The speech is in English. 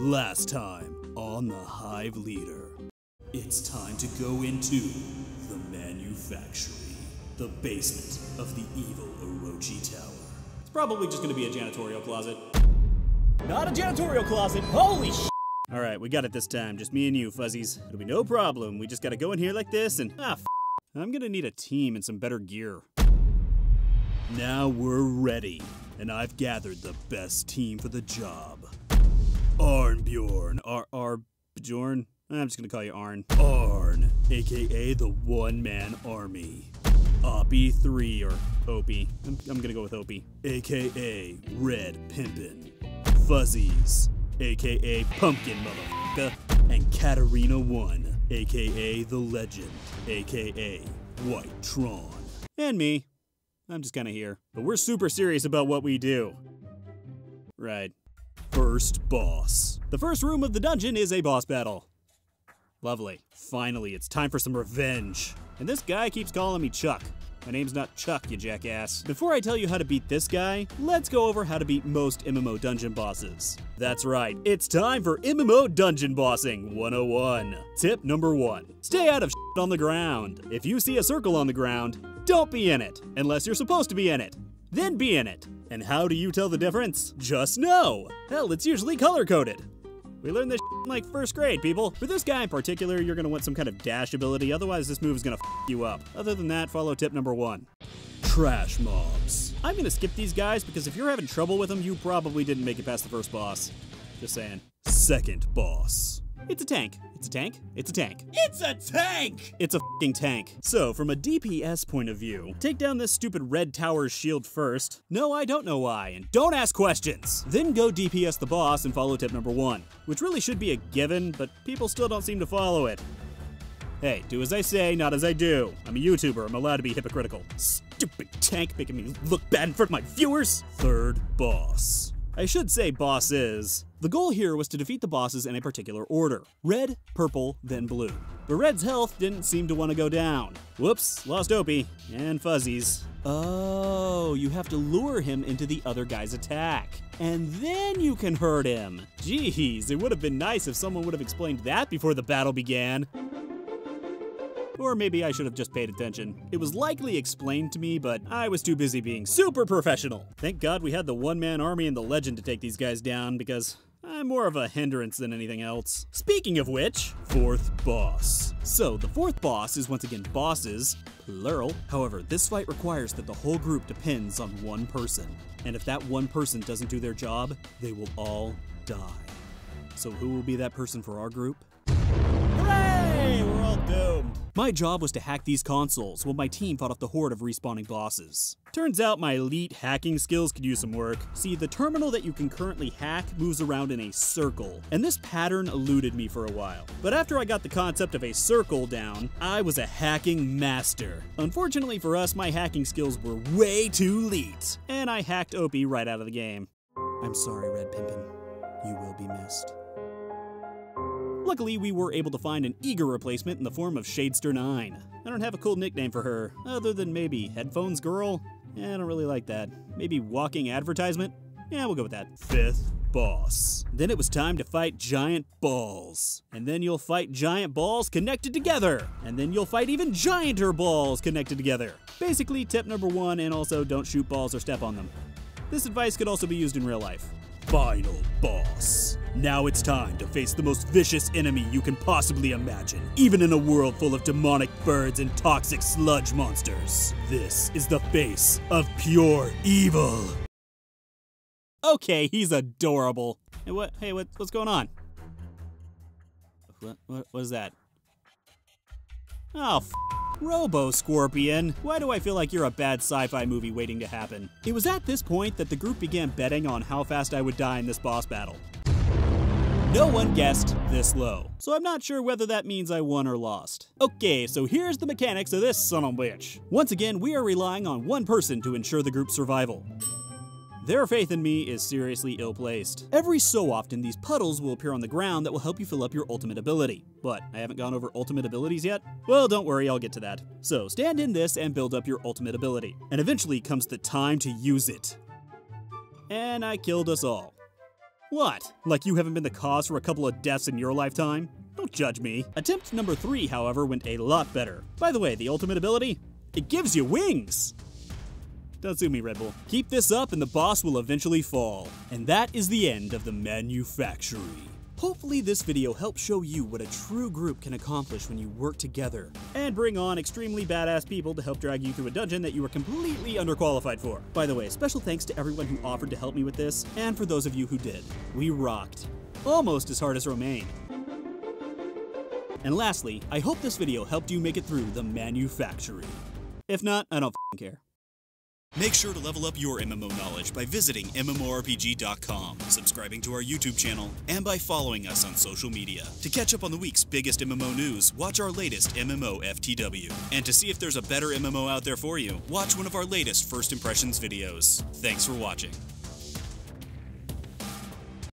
Last time on the TheHiveLeader. It's time to go into the Manufactory, the basement of the evil Orochi Tower. It's probably just gonna be a janitorial closet. Not a janitorial closet, holy sh**! Alright, we got it this time, just me and you, fuzzies. It'll be no problem, we just gotta go in here like this and I'm gonna need a team and some better gear. Now we're ready, and I've gathered the best team for the job. Arnbjorn, Bjorn? I'm just gonna call you Arn. Arn, aka the one-man army. Oppie 3, or Opie. I'm gonna go with Opie. Aka Red Pimpin'. Fuzzies, aka Pumpkin Motherfucker. And Katarina 1, aka The Legend, aka White Tron. And me. I'm just kinda here. But we're super serious about what we do. Right. First boss. The first room of the dungeon is a boss battle. Lovely. Finally, it's time for some revenge. And this guy keeps calling me Chuck. My name's not Chuck, you jackass. Before I tell you how to beat this guy, let's go over how to beat most MMO dungeon bosses. That's right, it's time for MMO Dungeon Bossing 101. Tip number 1, stay out of shit on the ground. If you see a circle on the ground, don't be in it, unless you're supposed to be in it. Then be in it. And how do you tell the difference? Just know. Hell, it's usually color-coded. We learned this in like first grade, people. For this guy in particular, you're gonna want some kind of dash ability, otherwise this move is gonna f you up. Other than that, follow tip number 1. Trash mobs. I'm gonna skip these guys because if you're having trouble with them, you probably didn't make it past the first boss. Just saying. Second boss. It's a tank. It's a tank. It's a tank. It's a tank! It's a f***ing tank. So, from a DPS point of view, take down this stupid red tower's shield first. No, I don't know why, and don't ask questions. Then go DPS the boss and follow tip number 1, which really should be a given, but people still don't seem to follow it. Hey, do as I say, not as I do. I'm a YouTuber, I'm allowed to be hypocritical. Stupid tank making me look bad in front of my viewers. Third boss. I should say bosses. The goal here was to defeat the bosses in a particular order. Red, purple, then blue. But Red's health didn't seem to want to go down. Whoops, lost Opie. And Fuzzies. Oh, you have to lure him into the other guy's attack. And then you can hurt him. Jeez, it would have been nice if someone would have explained that before the battle began. Or maybe I should have just paid attention. It was likely explained to me, but I was too busy being super professional. Thank God we had the one-man army and the legend to take these guys down, because I'm more of a hindrance than anything else. Speaking of which, fourth boss. So, the fourth boss is once again bosses, plural. However, this fight requires that the whole group depends on one person. And if that one person doesn't do their job, they will all die. So who will be that person for our group? Hooray! We're all doomed. My job was to hack these consoles while my team fought off the horde of respawning bosses. Turns out my elite hacking skills could use some work. See, the terminal that you can currently hack moves around in a circle, and this pattern eluded me for a while. But after I got the concept of a circle down, I was a hacking master. Unfortunately for us, my hacking skills were way too elite, and I hacked Opie right out of the game. I'm sorry, Red Pimpin'. You will be missed. Luckily, we were able to find an eager replacement in the form of Shadester9. I don't have a cool nickname for her, other than maybe Headphones Girl? Yeah, I don't really like that. Maybe Walking Advertisement? Yeah, we'll go with that. Fifth boss. Then it was time to fight giant balls. And then you'll fight giant balls connected together. And then you'll fight even gianter balls connected together. Basically, tip number 1, and also don't shoot balls or step on them. This advice could also be used in real life. Final boss. Now it's time to face the most vicious enemy you can possibly imagine, even in a world full of demonic birds and toxic sludge monsters. This is the face of pure evil. Okay, he's adorable. Hey, what's going on? What is that? Oh, Robo Scorpion. Why do I feel like you're a bad sci-fi movie waiting to happen? It was at this point that the group began betting on how fast I would die in this boss battle. No one guessed this low, so I'm not sure whether that means I won or lost. Okay, so here's the mechanics of this son of a bitch. Once again, we are relying on one person to ensure the group's survival. Their faith in me is seriously ill-placed. Every so often, these puddles will appear on the ground that will help you fill up your ultimate ability. But I haven't gone over ultimate abilities yet? Well, don't worry, I'll get to that. So stand in this and build up your ultimate ability. And eventually comes the time to use it. And I killed us all. What? Like you haven't been the cause for a couple of deaths in your lifetime? Don't judge me. Attempt number 3, however, went a lot better. By the way, the ultimate ability? It gives you wings! Don't sue me, Red Bull. Keep this up and the boss will eventually fall. And that is the end of the Manufactory. Hopefully this video helps show you what a true group can accomplish when you work together, and bring on extremely badass people to help drag you through a dungeon that you were completely underqualified for. By the way, special thanks to everyone who offered to help me with this, and for those of you who did. We rocked. Almost as hard as Romaine. And lastly, I hope this video helped you make it through the Manufactory. If not, I don't f***ing care. Make sure to level up your MMO knowledge by visiting MMORPG.com, subscribing to our YouTube channel, and by following us on social media. To catch up on the week's biggest MMO news, watch our latest MMO FTW. And to see if there's a better MMO out there for you, watch one of our latest First Impressions videos. Thanks for watching.